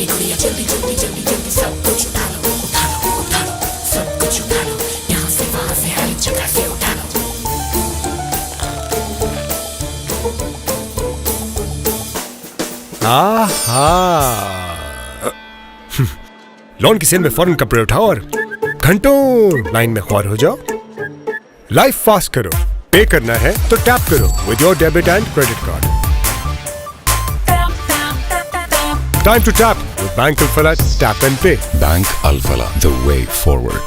जल्दी गुड़िया जल्दी जल्दी जल्दी जल्दी सब कुछ उठा लो उठा लो उठा लो सब कुछ उठा लो यहाँ से वहाँ से हर जगह से उठा लो। लोन की सेल में फौरन कपड़े उठाओ और घंटों लाइन में ख्वार हो जाओ। लाइफ फास्ट करो, पे करना है तो टैप करो with your debit and credit card. Time to tap with Bank Alfala Tap and Pay. Bank Alfala, the way forward.